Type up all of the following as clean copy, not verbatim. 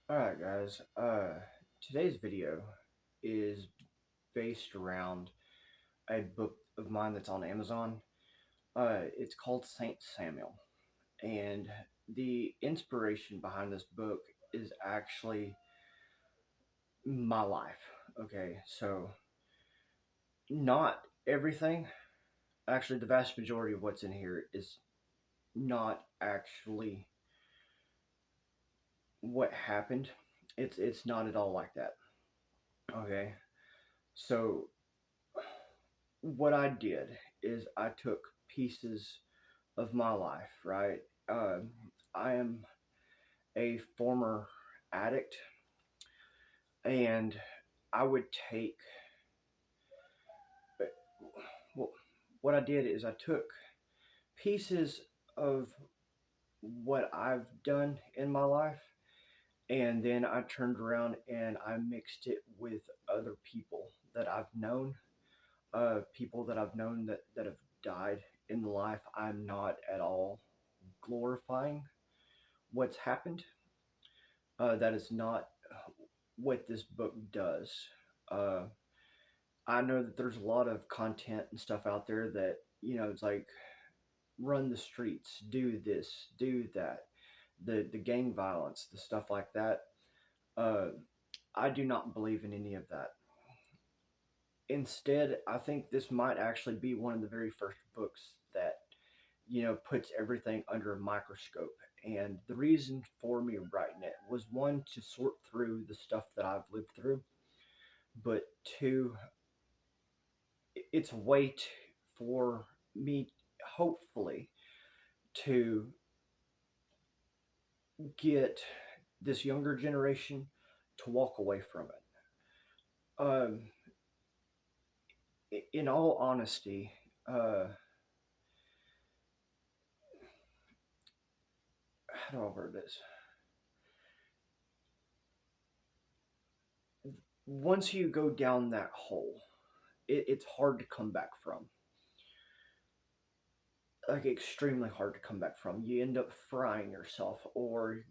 Alright guys, today's video is based around a book of mine that's on Amazon. It's called Saint Samuel, and the inspiration behind this book is actually my life. Okay, so not everything, actually the vast majority of what's in here is not actually what happened. It's not at all like that. Okay, so what I did is I took pieces of my life, right? I am a former addict, and I would take well, what I did is I took pieces of what I've done in my life, and then I turned around and I mixed it with other people that I've known, people that I've known that have died in life. I'm not at all glorifying what's happened. That is not what this book does. Uh, I know that there's a lot of content and stuff out there that, it's like run the streets, do this, do that, the gang violence, the stuff like that. Uh, I do not believe in any of that. Instead, I think this might actually be one of the very first books that, puts everything under a microscope. And the reason for me writing it was one, to sort through the stuff that I've lived through, but two, it's a way for me, hopefully, to get this younger generation to walk away from it. In all honesty, how do I word this? Once you go down that hole, it's hard to come back from. Like extremely hard to come back from. You end up frying yourself, or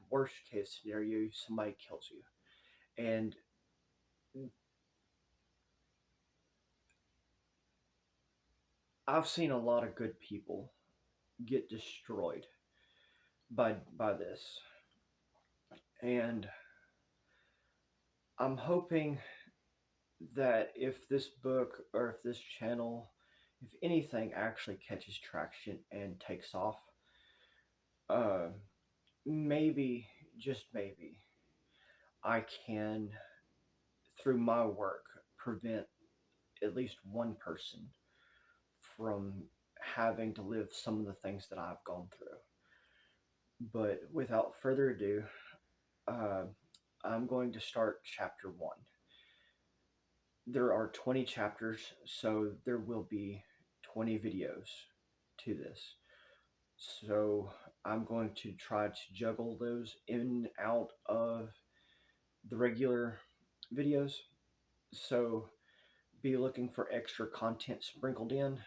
worst case scenario, somebody kills you. And I've seen a lot of good people get destroyed by this, and I'm hoping that if this book or if this channel, if anything, actually catches traction and takes off, uh, maybe, just maybe, I can, through my work, prevent at least one person from having to live some of the things that I've gone through. But without further ado, uh, I'm going to start chapter one. There are 20 chapters, so there will be 20 videos to this. So I'm going to try to juggle those in and out of the regular videos. So be looking for extra content sprinkled in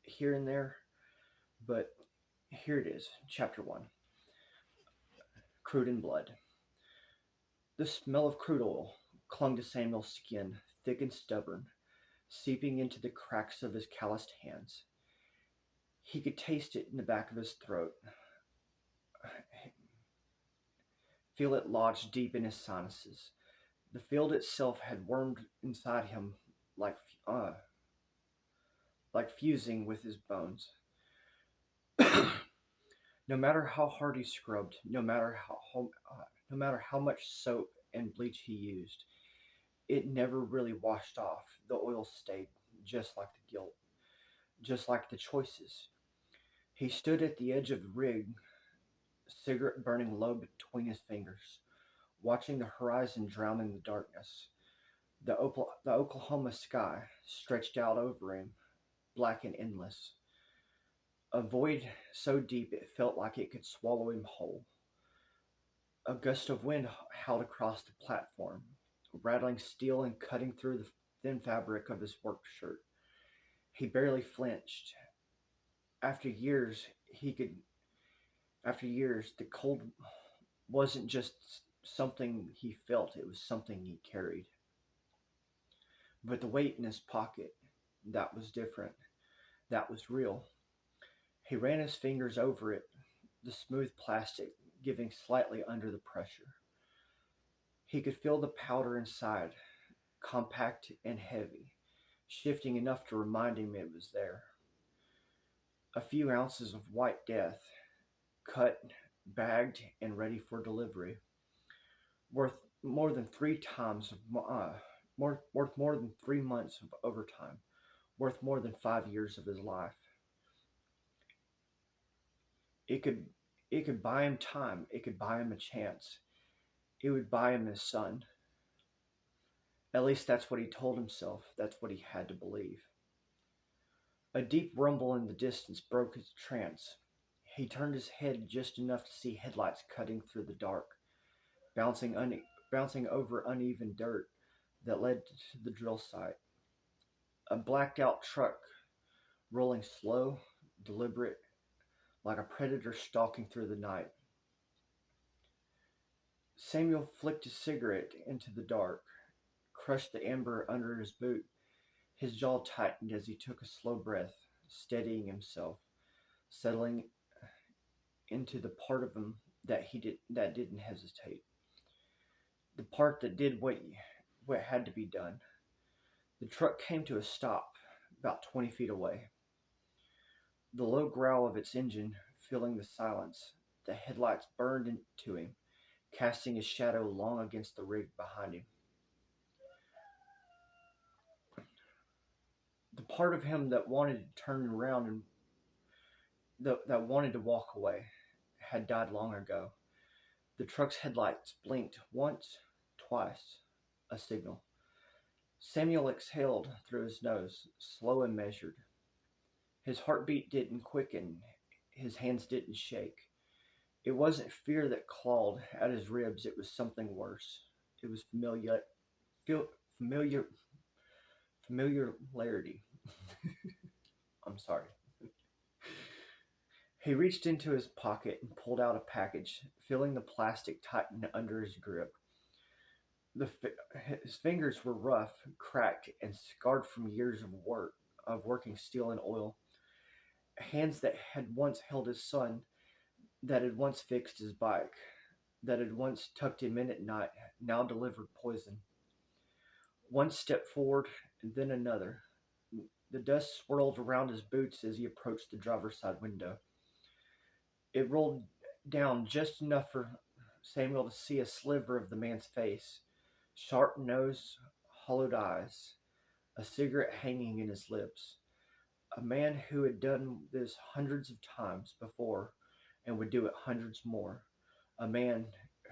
here and there. But here it is, chapter one. Crude and blood. The smell of crude oil clung to Samuel's skin, thick and stubborn, seeping into the cracks of his calloused hands. He could taste it in the back of his throat, feel it lodged deep in his sinuses. The field itself had wormed inside him like uh, like fusing with his bones. No matter how hard he scrubbed, no matter how much soap and bleach he used, it never really washed off. The oil stayed, just like the guilt, just like the choices. He stood at the edge of the rig, cigarette burning low between his fingers, watching the horizon drown in the darkness. The Oklahoma sky stretched out over him, black and endless, a void so deep it felt like it could swallow him whole. A gust of wind howled across the platform, rattling steel and cutting through the thin fabric of his work shirt. He barely flinched. After years, he could. After years, the cold wasn't just something he felt, it was something he carried. But the weight in his pocket, that was different. That was real. He ran his fingers over it, the smooth plastic giving slightly under the pressure. He could feel the powder inside, compact and heavy, shifting enough to remind him it was there. A few ounces of white death, cut, bagged, and ready for delivery, worth more than three times worth more than 3 months of overtime, worth more than 5 years of his life. It could it could buy him time. It could buy him a chance. It would buy him his son. At least that's what he told himself. That's what he had to believe. A deep rumble in the distance broke his trance. He turned his head just enough to see headlights cutting through the dark, bouncing over uneven dirt that led to the drill site. A blacked out truck rolling slow, deliberate, like a predator stalking through the night. Samuel flicked his cigarette into the dark, crushed the amber under his boot. His jaw tightened as he took a slow breath, steadying himself, settling into the part of him that didn't hesitate, the part that did what had to be done. The truck came to a stop about 20 feet away, the low growl of its engine filling the silence. The headlights burned into him, casting his shadow long against the rig behind him. The part of him that wanted to turn around and that wanted to walk away had died long ago. The truck's headlights blinked once, twice, a signal. Samuel exhaled through his nose, slow and measured. His heartbeat didn't quicken, his hands didn't shake. It wasn't fear that clawed at his ribs, it was something worse. It was familiar, familiarity. I'm sorry. He reached into his pocket and pulled out a package, feeling the plastic tighten under his grip. The, his fingers were rough, cracked, and scarred from years of working steel and oil. Hands that had once held his son, that had once fixed his bike, that had once tucked him in at night, now delivered poison. One step forward, and then another. The dust swirled around his boots as he approached the driver's side window. It rolled down just enough for Samuel to see a sliver of the man's face, sharp nose, hollowed eyes, a cigarette hanging in his lips. A man who had done this hundreds of times before and would do it hundreds more. A man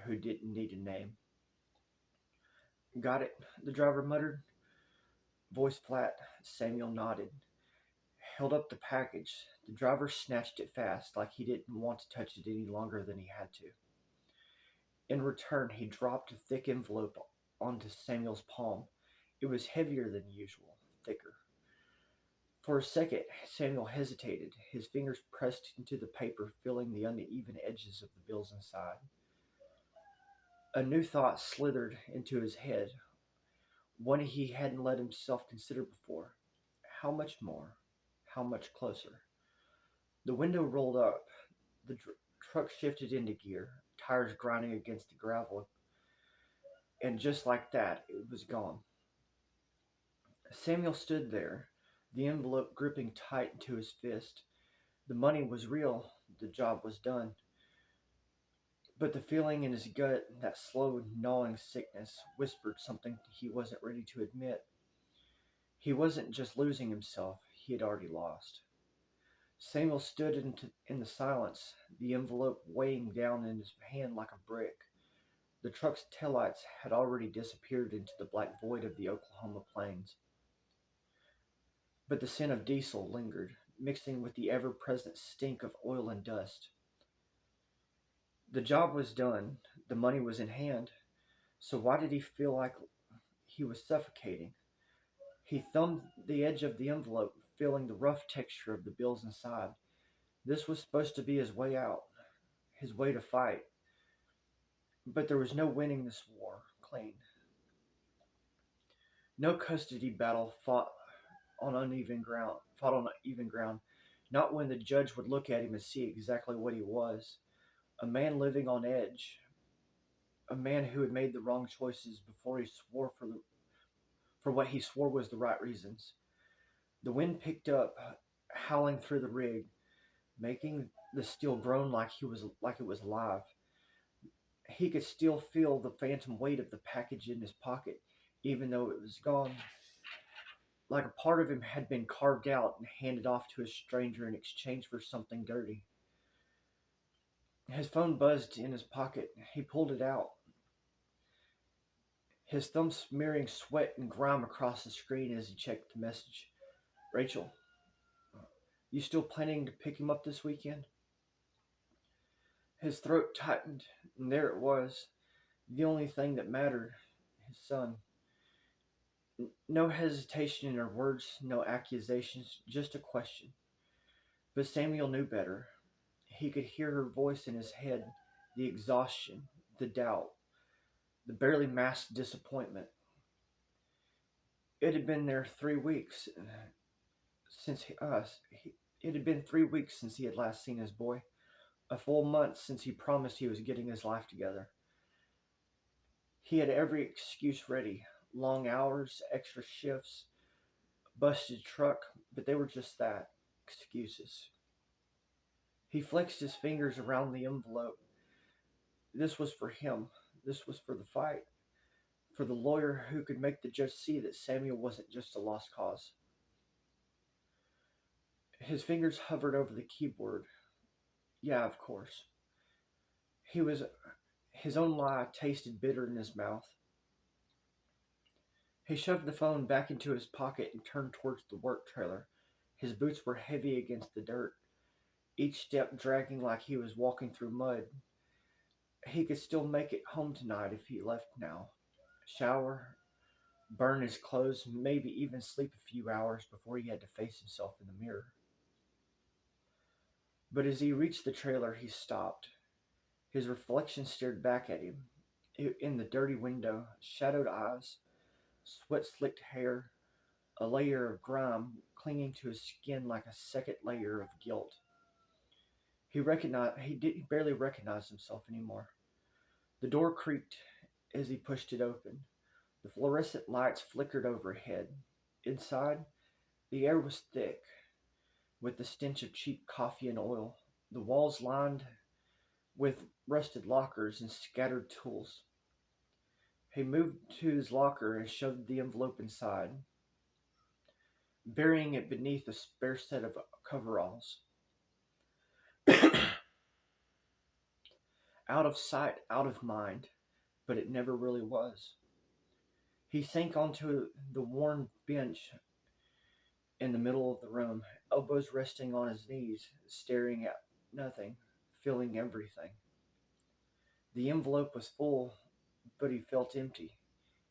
who didn't need a name. Got it, the driver muttered, voice flat. Samuel nodded, held up the package. The driver snatched it fast, like he didn't want to touch it any longer than he had to. In return, he dropped a thick envelope onto Samuel's palm. It was heavier than usual, thicker. For a second, Samuel hesitated, his fingers pressed into the paper, feeling the uneven edges of the bills inside. A new thought slithered into his head, one he hadn't let himself consider before. How much more? How much closer? The window rolled up. The truck shifted into gear, tires grinding against the gravel, and just like that, it was gone. Samuel stood there, the envelope gripping tight into his fist. The money was real, the job was done. But the feeling in his gut, that slow, gnawing sickness, whispered something he wasn't ready to admit. He wasn't just losing himself, he had already lost. Samuel stood in the silence, the envelope weighing down in his hand like a brick. The truck's taillights had already disappeared into the black void of the Oklahoma plains. But the scent of diesel lingered, mixing with the ever-present stink of oil and dust. The job was done, the money was in hand, so why did he feel like he was suffocating? He thumbed the edge of the envelope, feeling the rough texture of the bills inside. This was supposed to be his way out, his way to fight. But there was no winning this war clean. No custody battle fought on uneven ground. Not when the judge would look at him and see exactly what he was. A man living on edge, a man who had made the wrong choices before he swore for what he swore was the right reasons. The wind picked up, howling through the rig, making the steel groan like it was alive. He could still feel the phantom weight of the package in his pocket, even though it was gone, like a part of him had been carved out and handed off to a stranger in exchange for something dirty. His phone buzzed in his pocket. He pulled it out, his thumb smearing sweat and grime across the screen as he checked the message. Rachel, you still planning to pick him up this weekend? His throat tightened, and there it was, the only thing that mattered, his son. No hesitation in her words, no accusations, just a question. But Samuel knew better. He could hear her voice in his head, the exhaustion, the doubt, the barely masked disappointment. It had been there 3 weeks since it had been 3 weeks since he had last seen his boy. A full month since he promised he was getting his life together. He had every excuse ready: long hours, extra shifts, busted truck, but they were just that, excuses. He flexed his fingers around the envelope. This was for him. This was for the fight. For the lawyer who could make the judge see that Samuel wasn't just a lost cause. His fingers hovered over the keyboard. Yeah, of course. He was His own lie tasted bitter in his mouth. He shoved the phone back into his pocket and turned towards the work trailer. His boots were heavy against the dirt, each step dragging like he was walking through mud. He could still make it home tonight if he left now. Shower, burn his clothes, maybe even sleep a few hours before he had to face himself in the mirror. But as he reached the trailer, he stopped. His reflection stared back at him. In the dirty window, shadowed eyes, sweat slicked hair, a layer of grime clinging to his skin like a second layer of guilt. He barely recognized himself anymore. The door creaked as he pushed it open. The fluorescent lights flickered overhead. Inside, the air was thick with the stench of cheap coffee and oil. The walls lined with rusted lockers and scattered tools. He moved to his locker and shoved the envelope inside, burying it beneath a spare set of coveralls. Out of sight, out of mind, but it never really was. He sank onto the worn bench in the middle of the room, elbows resting on his knees, staring at nothing, feeling everything. The envelope was full, but he felt empty.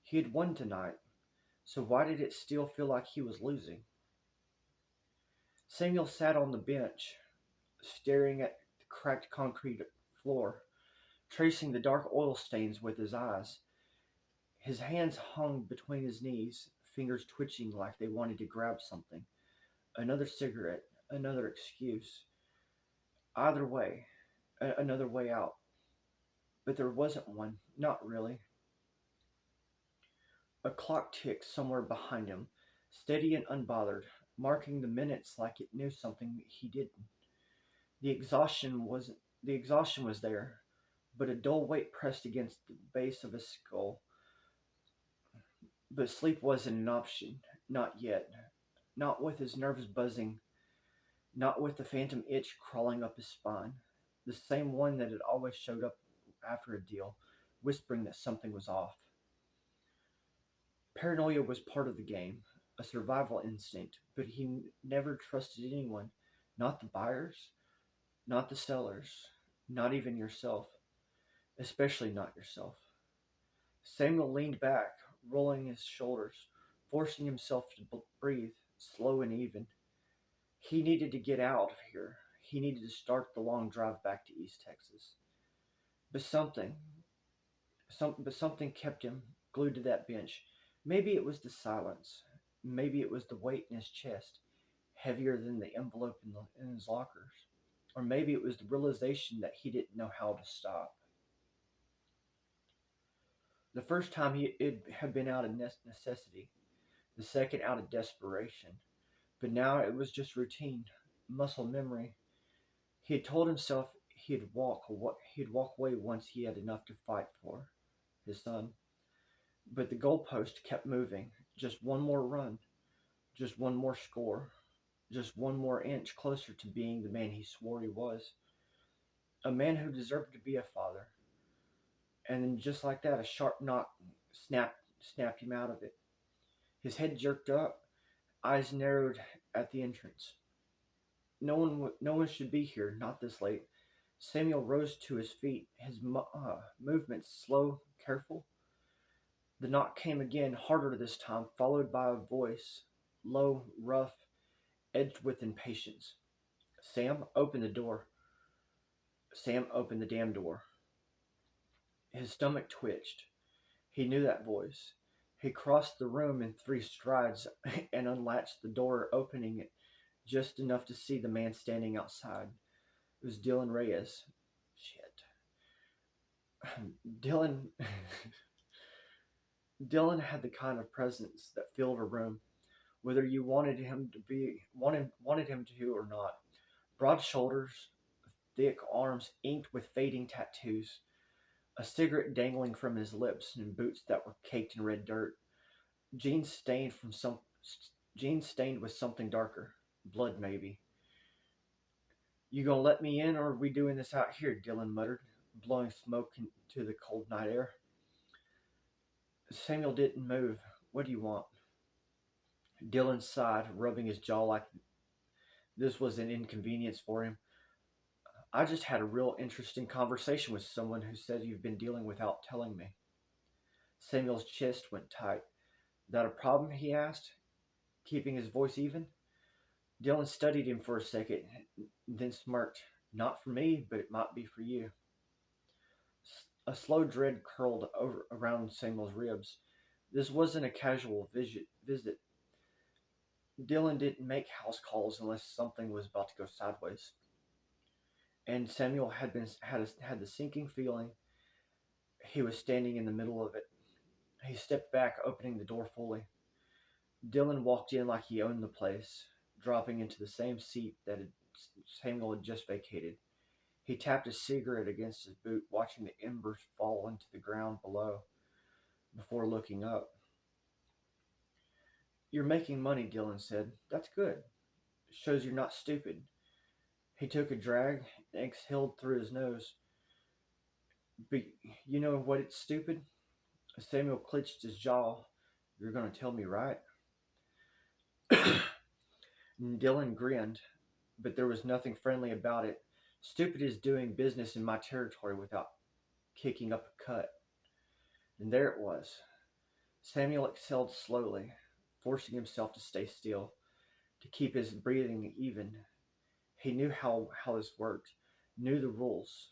He had won tonight, so why did it still feel like he was losing? Samuel sat on the bench, staring at the cracked concrete floor, tracing the dark oil stains with his eyes. His hands hung between his knees, fingers twitching like they wanted to grab something. Another cigarette, another excuse. Either way, another way out. But there wasn't one, not really. A clock ticked somewhere behind him, steady and unbothered, marking the minutes like it knew something he didn't. The exhaustion was the exhaustion was there, but a dull weight pressed against the base of his skull. But sleep wasn't an option, not yet. Not with his nerves buzzing, not with the phantom itch crawling up his spine. The same one that had always showed up after a deal, whispering that something was off. Paranoia was part of the game, a survival instinct, but he never trusted anyone. Not the buyers, not the sellers, not even yourself, especially not yourself. Samuel leaned back, rolling his shoulders, forcing himself to breathe, slow and even. He needed to get out of here. He needed to start the long drive back to East Texas. But something, But something kept him glued to that bench. Maybe it was the silence. Maybe it was the weight in his chest, heavier than the envelope in his lockers. Or maybe it was the realization that he didn't know how to stop. The first time it had been out of necessity, the second out of desperation. But now it was just routine, muscle memory. He had told himself he'd walk away once he had enough to fight for his son. But the goalpost kept moving. Just one more run, just one more score, just one more inch closer to being the man he swore he was. A man who deserved to be a father. And then just like that, a sharp knock snapped him out of it. His head jerked up, eyes narrowed at the entrance. No one should be here, not this late. Samuel rose to his feet, his movements slow, careful. The knock came again, harder this time, followed by a voice, low, rough, edged with impatience. Sam, open the door. Sam opened the damn door. His stomach twitched. He knew that voice. He crossed the room in 3 strides and unlatched the door, opening it just enough to see the man standing outside. It was Dylan Reyes. Shit. Dylan Dylan had the kind of presence that filled a room, whether you wanted him to or not. Broad shoulders, thick arms inked with fading tattoos, a cigarette dangling from his lips, and boots that were caked in red dirt. Jeans stained from some jeans stained with something darker, blood maybe. You gonna let me in, or are we doing this out here? Dylan muttered, blowing smoke into the cold night air. Samuel didn't move. What do you want? Dylan sighed, rubbing his jaw like this was an inconvenience for him. I just had a real interesting conversation with someone who said you've been dealing without telling me. Samuel's chest went tight. That a problem? He asked, keeping his voice even. Dylan studied him for a second, then smirked. Not for me, but it might be for you. A slow dread curled over around Samuel's ribs. This wasn't a casual visit. Dylan didn't make house calls unless something was about to go sideways. And Samuel had the sinking feeling he was standing in the middle of it. He stepped back, opening the door fully. Dylan walked in like he owned the place, dropping into the same seat that Samuel had just vacated. He tapped a cigarette against his boot, watching the embers fall into the ground below before looking up. You're making money, Dylan said. That's good. Shows you're not stupid. He took a drag and exhaled through his nose. But you know what? It's stupid. Samuel clenched his jaw. You're going to tell me, right? Dylan grinned, but there was nothing friendly about it. Stupid is doing business in my territory without kicking up a cut. And there it was. Samuel exhaled slowly, forcing himself to stay still, to keep his breathing even. He knew how this worked, knew the rules.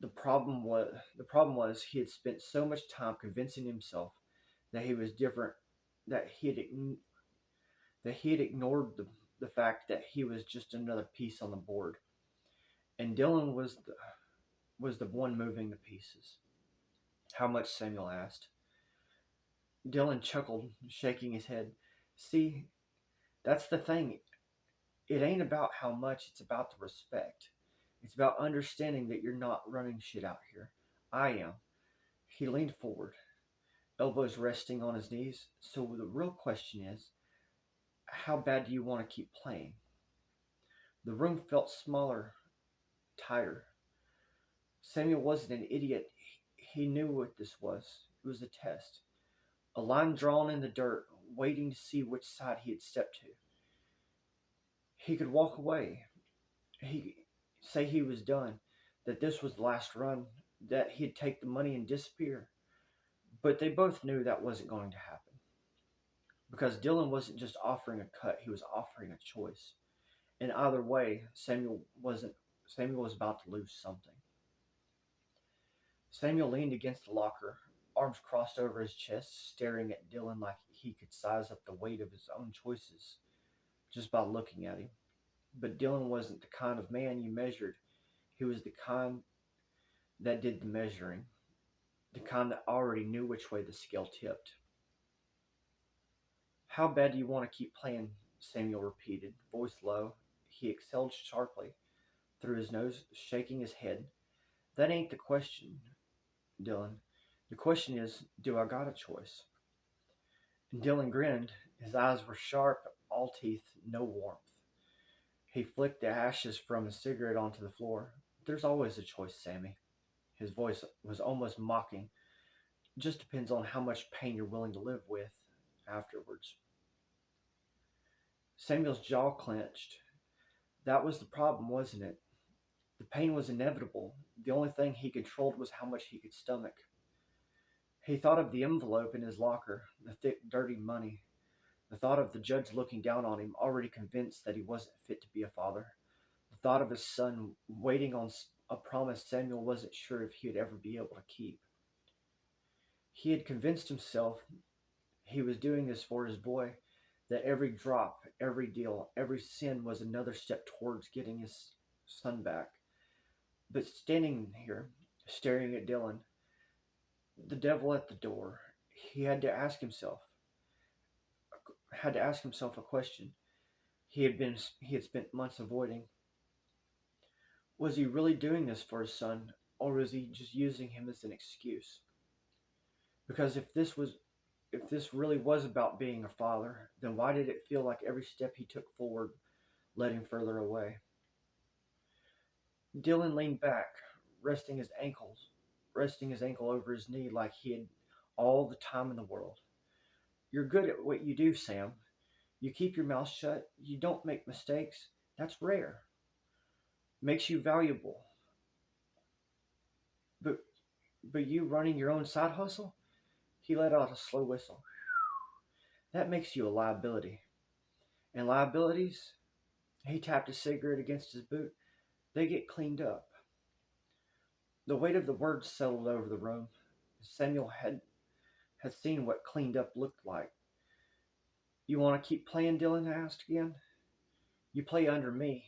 The problem was he had spent so much time convincing himself that he was different, that he had ignored the fact that he was just another piece on the board. And Dylan was the one moving the pieces. How much? Samuel asked. Dylan chuckled, shaking his head. See, that's the thing. It ain't about how much, it's about the respect. It's about understanding that you're not running shit out here. I am. He leaned forward, elbows resting on his knees. So the real question is, how bad do you want to keep playing? The room felt smaller, tighter. Samuel wasn't an idiot. He knew what this was. It was a test. A line drawn in the dirt, waiting to see which side he had stepped to. He could walk away. He say he was done, that this was the last run, that he'd take the money and disappear. But they both knew that wasn't going to happen. Because Dylan wasn't just offering a cut, he was offering a choice. And either way, Samuel was about to lose something. Samuel leaned against the locker, arms crossed over his chest, staring at Dylan like he could size up the weight of his own choices just by looking at him. But Dylan wasn't the kind of man you measured. He was the kind that did the measuring, the kind that already knew which way the scale tipped. How bad do you want to keep playing? Samuel repeated, voice low. He exhaled sharply through his nose, shaking his head. That ain't the question, Dylan. The question is, do I got a choice? And Dylan grinned. His eyes were sharp, all teeth, no warmth. He flicked the ashes from his cigarette onto the floor. There's always a choice, Sammy. His voice was almost mocking. It just depends on how much pain you're willing to live with afterwards. Samuel's jaw clenched. That was the problem, wasn't it? The pain was inevitable. The only thing he controlled was how much he could stomach. He thought of the envelope in his locker, the thick, dirty money. The thought of the judge looking down on him, already convinced that he wasn't fit to be a father. The thought of his son waiting on a promise Samuel wasn't sure if he would ever be able to keep. He had convinced himself he was doing this for his boy, that every drop, every deal, every sin was another step towards getting his son back. But standing here, staring at Dylan, the devil at the door, he had to ask himself a question he had spent months avoiding. Was he really doing this for his son, or was he just using him as an excuse? Because if this really was about being a father, then why did it feel like every step he took forward led him further away? Dylan leaned back, resting his ankle over his knee like he had all the time in the world. You're good at what you do, Sam. You keep your mouth shut. You don't make mistakes. That's rare. Makes you valuable. But you running your own side hustle? He let out a slow whistle. That makes you a liability. And liabilities, he tapped his cigarette against his boot, they get cleaned up. The weight of the words settled over the room. Samuel had seen what cleaned up looked like. You want to keep playing? Dylan asked again. You play under me.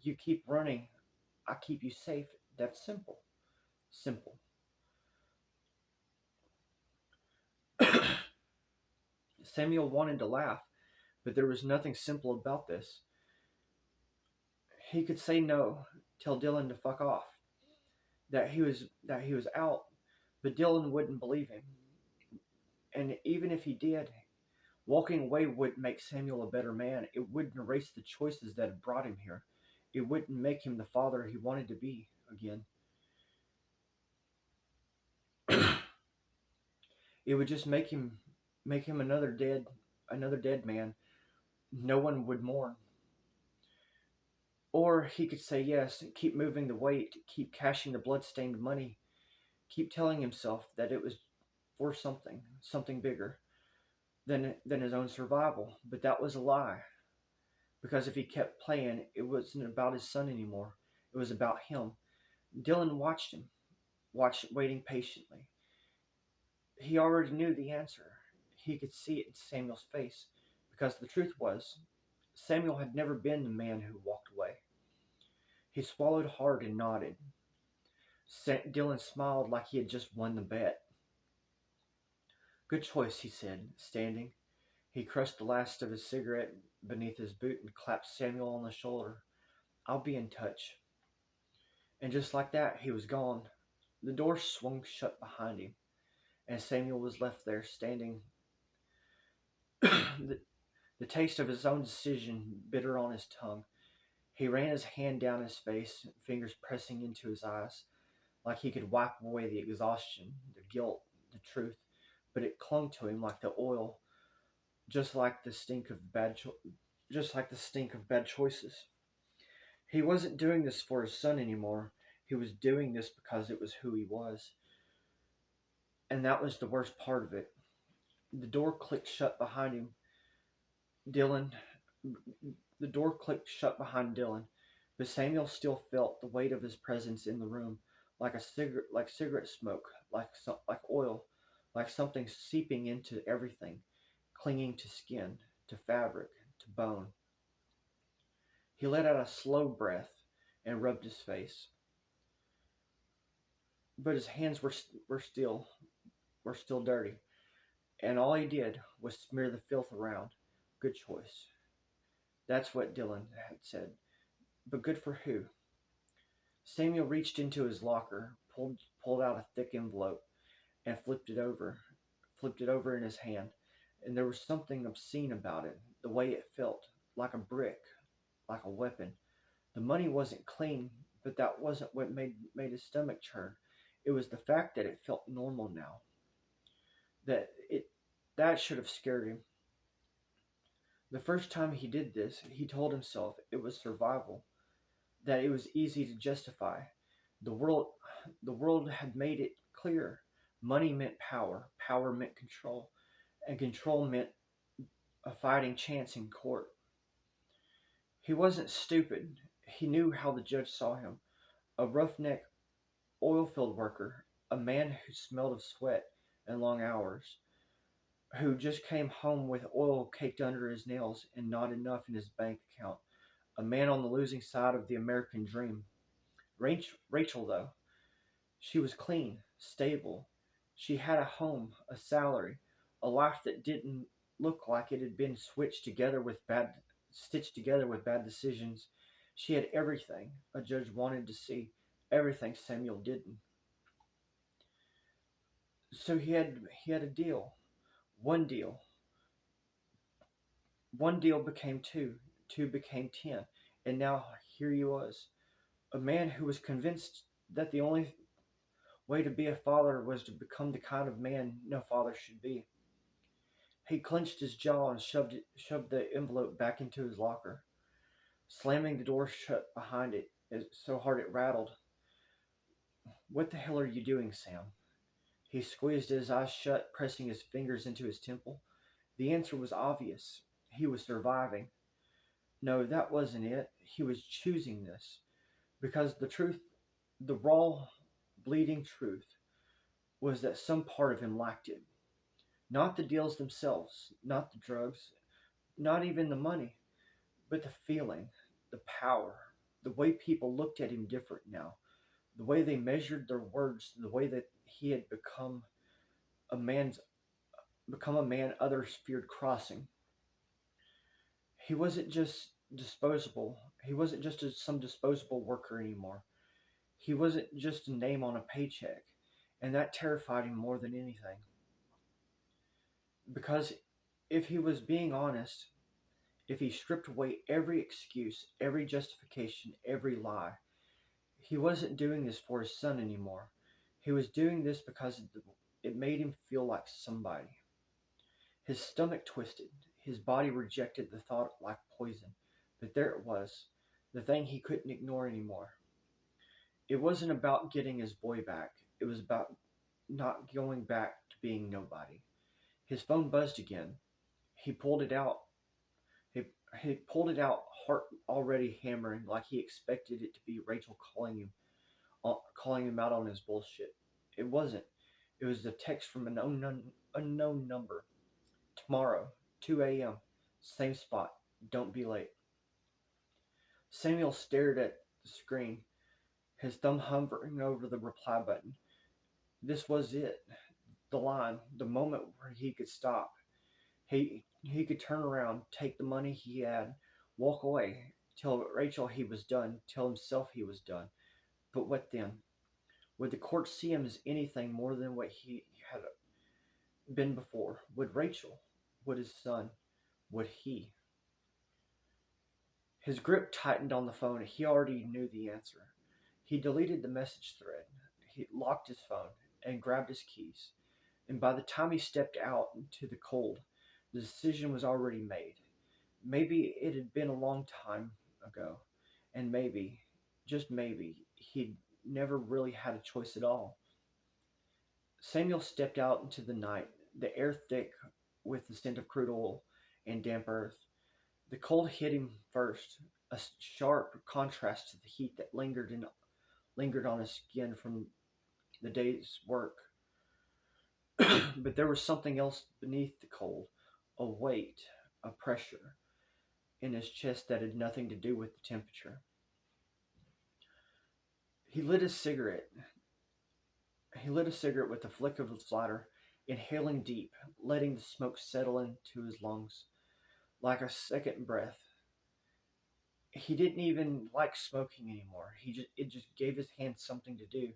You keep running. I keep you safe. That's simple. Simple. Samuel wanted to laugh, but there was nothing simple about this. He could say no, tell Dylan to fuck off, that he was out, but Dylan wouldn't believe him. And even if he did, walking away wouldn't make Samuel a better man. It wouldn't erase the choices that had brought him here. It wouldn't make him the father he wanted to be again. It would just make him another dead man. No one would mourn. Or he could say yes, keep moving the weight, keep cashing the blood-stained money, keep telling himself that it was for something bigger than his own survival. But that was a lie. Because if he kept playing, it wasn't about his son anymore. It was about him. Dylan watched waiting patiently. He already knew the answer. He could see it in Samuel's face. Because the truth was, Samuel had never been the man who walked away. He swallowed hard and nodded. Dylan smiled like he had just won the bet. Good choice, he said, standing. He crushed the last of his cigarette beneath his boot and clapped Samuel on the shoulder. I'll be in touch. And just like that, he was gone. The door swung shut behind him, and Samuel was left there standing, the, the taste of his own decision bitter on his tongue. He ran his hand down his face, fingers pressing into his eyes, like he could wipe away the exhaustion, the guilt, the truth, but it clung to him like the oil, just like the stink of bad choices. He wasn't doing this for his son anymore. He was doing this because it was who he was. And that was the worst part of it. The door clicked shut behind him. Dylan, the door clicked shut behind Dylan, but Samuel still felt the weight of his presence in the room, like cigarette smoke, like oil, like something seeping into everything, clinging to skin, to fabric, to bone. He let out a slow breath and rubbed his face, but his hands were still dirty, and all he did was smear the filth around. Good choice. That's what Dylan had said. But good for who? Samuel reached into his locker, pulled out a thick envelope, and flipped it over in his hand. And there was something obscene about it, the way it felt, like a brick, like a weapon. The money wasn't clean, but that wasn't what made his stomach churn. It was the fact that it felt normal now. That it that should have scared him. The first time he did this, he told himself it was survival, that it was easy to justify. The world the world had made it clear. Money meant power, power meant control, and control meant a fighting chance in court. He wasn't stupid. He knew how the judge saw him. A roughneck oilfield worker, a man who smelled of sweat and long hours, who just came home with oil caked under his nails and not enough in his bank account. A man on the losing side of the American dream. Rachel, though, she was clean, stable. She had a home, a salary, a life that didn't look like it had been stitched together with bad decisions. She had everything a judge wanted to see, everything Samuel didn't. So he had a deal. One deal. One deal became two. Two became 10. And now here he was, a man who was convinced that the only way to be a father was to become the kind of man no father should be. He clenched his jaw and shoved the envelope back into his locker, slamming the door shut behind it so hard it rattled. What the hell are you doing, Sam? He squeezed his eyes shut, pressing his fingers into his temple. The answer was obvious. He was surviving. No, that wasn't it. He was choosing this. Because the truth, the raw, bleeding truth, was that some part of him lacked it. Not the deals themselves, not the drugs, not even the money, but the feeling, the power, the way people looked at him different now, the way they measured their words, the way that he had a man's become a man others feared crossing. He wasn't just disposable. He wasn't just some disposable worker anymore. He wasn't just a name on a paycheck, and that terrified him more than anything. Because if he was being honest, if he stripped away every excuse, every justification, every lie, he wasn't doing this for his son anymore. He was doing this because it made him feel like somebody. His stomach twisted. His body rejected the thought like poison. But there it was, the thing he couldn't ignore anymore. It wasn't about getting his boy back. It was about not going back to being nobody. His phone buzzed again. He pulled it out. He, he pulled it out, heart already hammering, like he expected it to be Rachel calling him out on his bullshit. It wasn't. It was a text from an unknown number. Tomorrow, 2 a.m., same spot. Don't be late. Samuel stared at the screen, his thumb hovering over the reply button. This was it. The line, the moment where he could stop. He could turn around, take the money he had, walk away, tell Rachel he was done, tell himself he was done. But what then? Would the court see him as anything more than what he had been before? Would Rachel? Would his son? Would he? His grip tightened on the phone. He already knew the answer. He deleted the message thread. He locked his phone and grabbed his keys. And by the time he stepped out into the cold, the decision was already made. Maybe it had been a long time ago, and maybe, just maybe, he'd never really had a choice at all. Samuel stepped out into the night, the air thick with the scent of crude oil and damp earth. The cold hit him first, a sharp contrast to the heat that lingered in lingered on his skin from the day's work. But there was something else beneath the cold, a weight, a pressure in his chest that had nothing to do with the temperature. He lit his cigarette. He lit a cigarette with the flick of his lighter, inhaling deep, letting the smoke settle into his lungs like a second breath. He didn't even like smoking anymore. It just gave his hands something to do,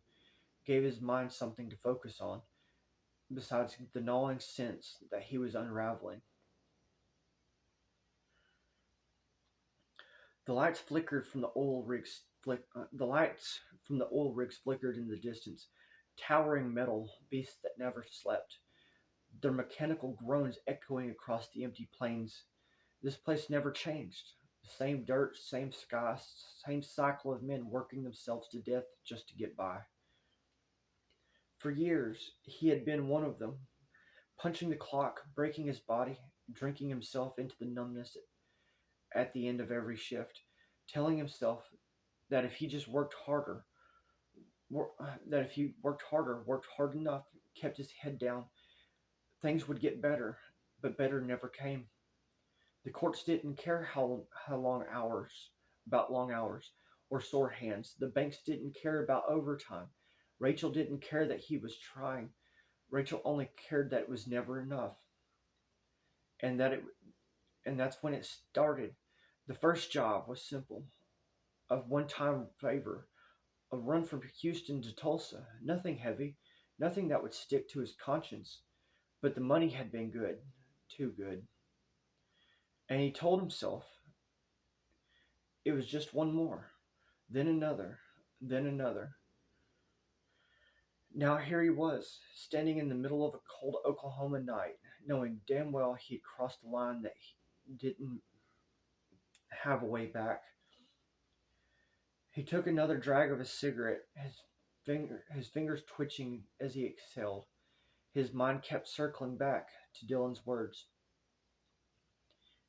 gave his mind something to focus on, besides the gnawing sense that he was unraveling. The lights flickered from the oil rigs. The lights from the oil rigs flickered in the distance, towering metal beasts that never slept, their mechanical groans echoing across the empty plains. This place never changed. The same dirt, same sky, same cycle of men working themselves to death just to get by. For years, he had been one of them, punching the clock, breaking his body, drinking himself into the numbness at the end of every shift, telling himself that if he just worked harder, that if he worked harder, worked hard enough, kept his head down, things would get better. But better never came. The courts didn't care how long hours, about long hours, or sore hands. The banks didn't care about overtime. Rachel didn't care that he was trying. Rachel only cared that it was never enough, and that it and that's when it started. The first job was simple, a one-time favor, a run from Houston to Tulsa. Nothing heavy, nothing that would stick to his conscience. But the money had been good, too good. And he told himself it was just one more, then another, then another. Now here he was, standing in the middle of a cold Oklahoma night, knowing damn well he'd crossed a line that he didn't have a way back. He took another drag of his cigarette, his fingers twitching as he exhaled. His mind kept circling back to Dylan's words.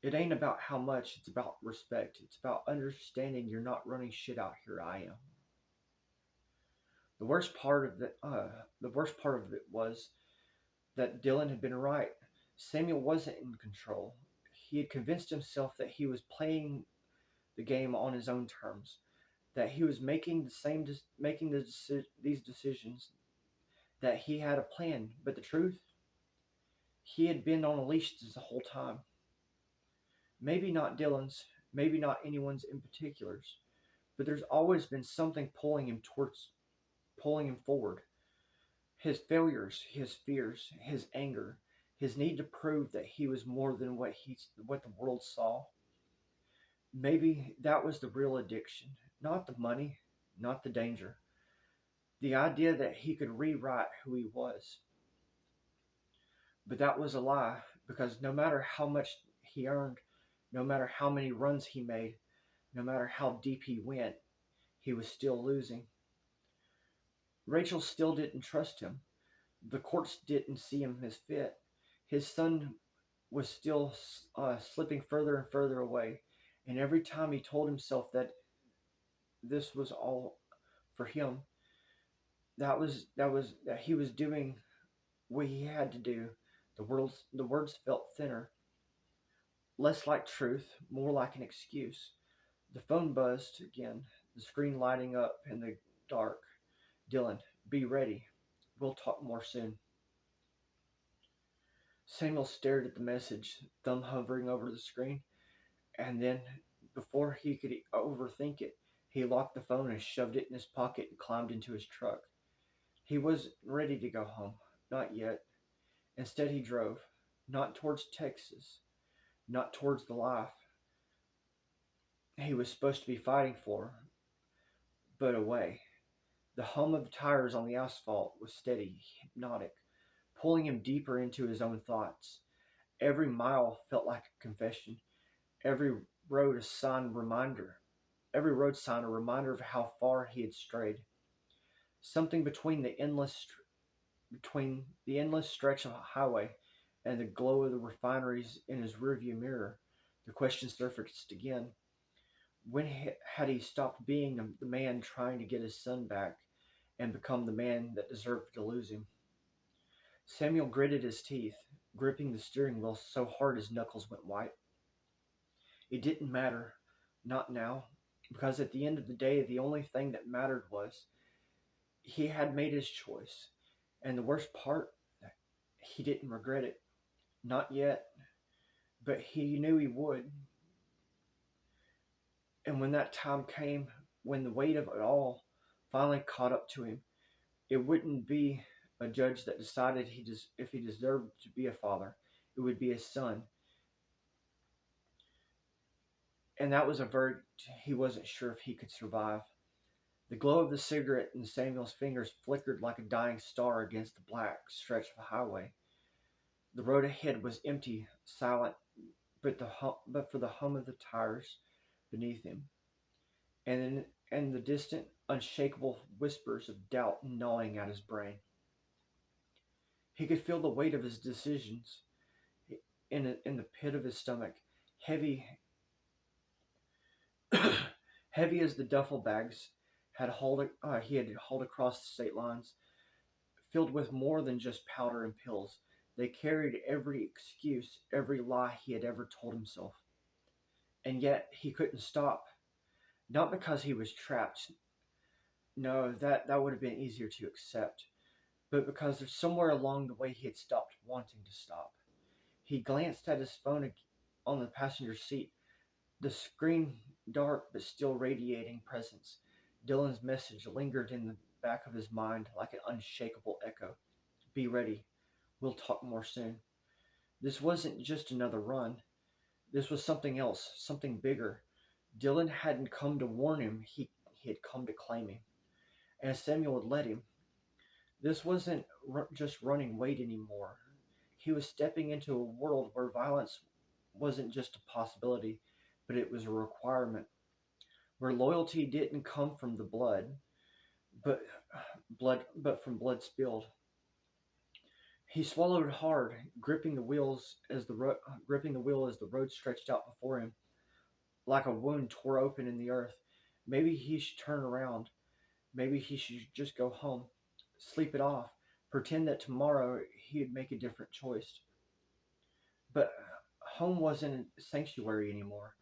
It ain't about how much, it's about respect. It's about understanding you're not running shit out here. I am. The worst part of it was that Dylan had been right. Samuel wasn't in control. He had convinced himself that he was playing the game on his own terms, that he was these decisions, that he had a plan. But the truth, he had been on a leash this whole time. Maybe not Dylan's, maybe not anyone's in particular's, but there's always been something pulling him forward. His failures, his fears, his anger, his need to prove that he was more than what the world saw. Maybe that was the real addiction, not the money, not the danger. The idea that he could rewrite who he was. But that was a lie, because no matter how much he earned, no matter how many runs he made, no matter how deep he went, he was still losing. Rachel still didn't trust him. The courts didn't see him as fit. His son was still slipping further and further away, and every time he told himself that this was all for him, that he was doing what he had to do. The words felt thinner, less like truth, more like an excuse. The phone buzzed again, the screen lighting up in the dark. Dylan, be ready. We'll talk more soon. Samuel stared at the message, thumb hovering over the screen, and then, before he could overthink it, he locked the phone and shoved it in his pocket and climbed into his truck. He wasn't ready to go home. Not yet. Instead, he drove. Not towards Texas. Not towards the life he was supposed to be fighting for, but away. The hum of the tires on the asphalt was steady, hypnotic, pulling him deeper into his own thoughts. Every mile felt like a confession. Every road a sign reminder. Every road sign a reminder of how far he had strayed. Something between the endless stretch of highway and the glow of the refineries in his rearview mirror, the question surfaced again. Had he stopped being the man trying to get his son back and become the man that deserved to lose him? Samuel gritted his teeth, gripping the steering wheel so hard his knuckles went white. It didn't matter. Not now. Because at the end of the day, the only thing that mattered was he had made his choice. And the worst part, he didn't regret it. Not yet. But he knew he would. And when that time came, when the weight of it all finally caught up to him, it wouldn't be a judge that decided if he deserved to be a father. It would be his son. And that was a verdict he wasn't sure if he could survive. The glow of the cigarette in Samuel's fingers flickered like a dying star against the black stretch of highway. The road ahead was empty, silent, but for the hum of the tires beneath him, and the distant, unshakable whispers of doubt gnawing at his brain. He could feel the weight of his decisions in the pit of his stomach, heavy, heavy as the duffel bags he had hauled across the state lines, filled with more than just powder and pills. They carried every excuse, every lie he had ever told himself. And yet he couldn't stop. Not because he was trapped. No, that would have been easier to accept. But because there's somewhere along the way he had stopped wanting to stop. He glanced at his phone on the passenger seat, the screen dark but still radiating presence. Dylan's message lingered in the back of his mind like an unshakable echo. Be ready. We'll talk more soon. This wasn't just another run. This was something else, something bigger. Dylan hadn't come to warn him, he had come to claim him. And Samuel had let him. This wasn't just running weight anymore. He was stepping into a world where violence wasn't just a possibility, but it was a requirement. Where loyalty didn't come from the but but from blood spilled. He swallowed hard, gripping the wheel as the road stretched out before him, like a wound tore open in the earth. Maybe he should turn around. Maybe he should just go home, sleep it off, pretend that tomorrow he'd make a different choice. But home wasn't a sanctuary anymore.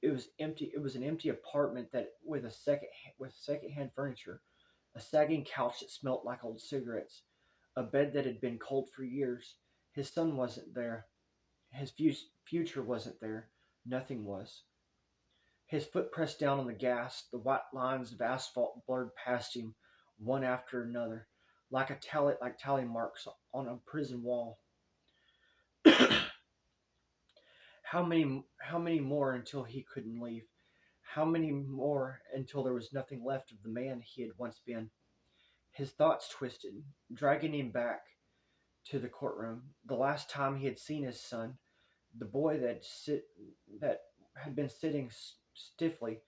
It was empty. It was an empty apartment that with secondhand furniture, a sagging couch that smelt like old cigarettes, a bed that had been cold for years. His son wasn't there. His future wasn't there. Nothing was. His foot pressed down on the gas. The white lines of asphalt blurred past him, one after another, like tally marks on a prison wall. How many more until he couldn't leave? How many more until there was nothing left of the man he had once been? His thoughts twisted, dragging him back to the courtroom. The last time he had seen his son, the boy that had been sitting stiffly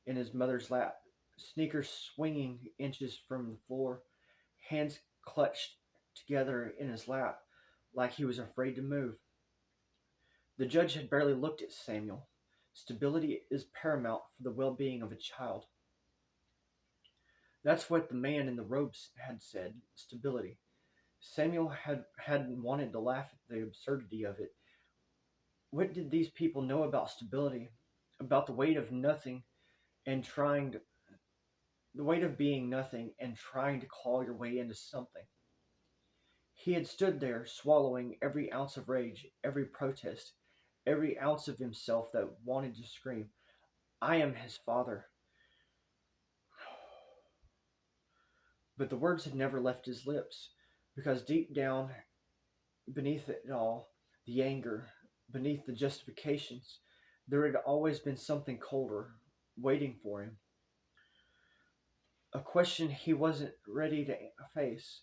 in his mother's lap, sneakers swinging inches from the floor, hands clutched together in his lap like he was afraid to move. The judge had barely looked at Samuel. Stability is paramount for the well-being of a child. That's what the man in the robes had said. Stability. Samuel hadn't wanted to laugh at the absurdity of it. What did these people know about stability? About the weight of nothing and trying to, the weight of being nothing and trying to claw your way into something. He had stood there, swallowing every ounce of rage, every protest, every ounce of himself that wanted to scream, I am his father. But the words had never left his lips, because deep down, beneath it all, the anger, beneath the justifications, there had always been something colder, waiting for him. A question he wasn't ready to face.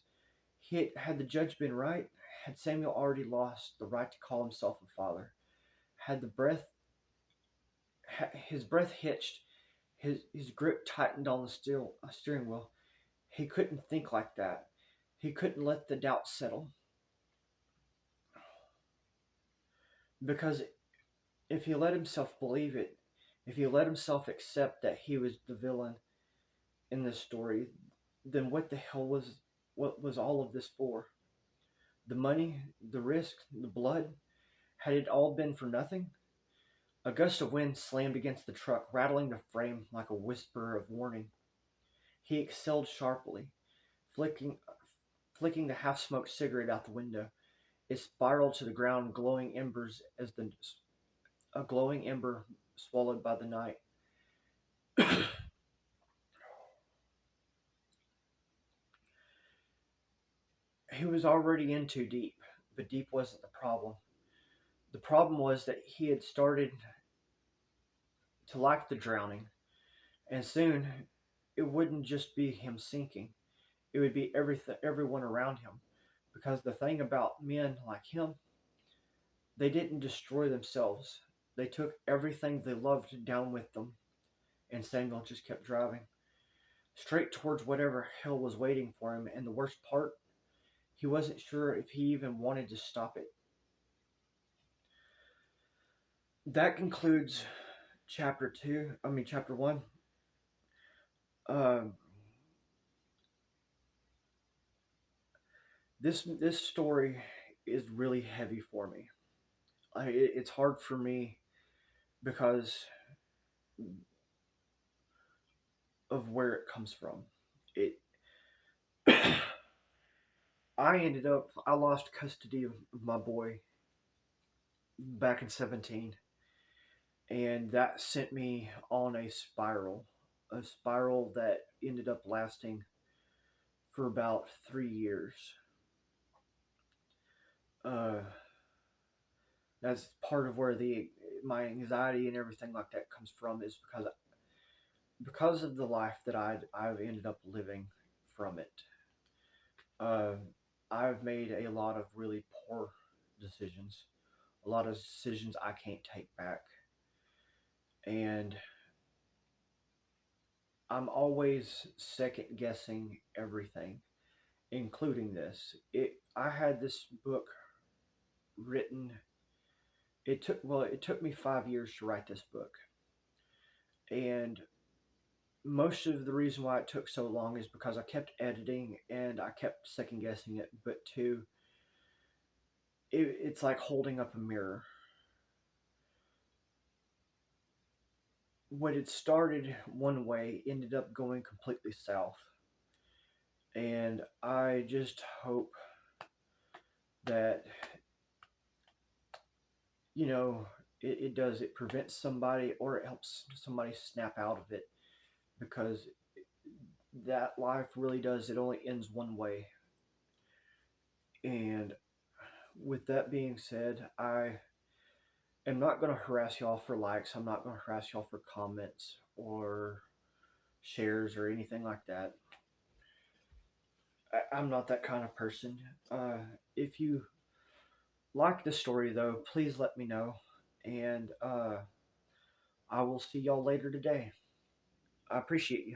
Had the judge been right? Had Samuel already lost the right to call himself a father? Had his breath hitched, his grip tightened on the steering wheel? He couldn't think like that. He couldn't let the doubt settle. Because if he let himself believe it, If he let himself accept that he was the villain in this story, then what was all of this for? The money, the risk, the blood, had it all been for nothing? A gust of wind slammed against the truck, rattling the frame like a whisper of warning. He exhaled sharply, flicking flicking the half-smoked cigarette out the window. It spiraled to the ground, glowing embers as the a glowing ember swallowed by the night. He was already in too deep, but deep wasn't the problem. The problem was that he had started to like the drowning, and soon it wouldn't just be him sinking. It would be everyone around him. Because the thing about men like him, they didn't destroy themselves. They took everything they loved down with them, and Samuel just kept driving straight towards whatever hell was waiting for him. And the worst part, he wasn't sure if he even wanted to stop it. That concludes chapter two. I mean, chapter one. Um, this story is really heavy for me. It's hard for me because of where it comes from. It I lost custody of my boy back in 17, and that sent me on a spiral that ended up lasting for about 3 years. Uh, that's part of where the my anxiety and everything like that comes from is because of the life that I've ended up living from it. Uh, I've made a lot of really poor decisions, a lot of decisions I can't take back, and I'm always second guessing everything, including this. I had this book written. It took me 5 years to write this book, and most of the reason why it took so long is because I kept editing and I kept second guessing it. But two, it's like holding up a mirror. What had started one way ended up going completely south, and I just hope that it does. It prevents somebody or it helps somebody snap out of it because that life really does. It only ends one way. And with that being said, I am not going to harass y'all for likes. I'm not going to harass y'all for comments or shares or anything like that. I'm not that kind of person. If you like the story, though, please let me know. And I will see y'all later today. I appreciate you.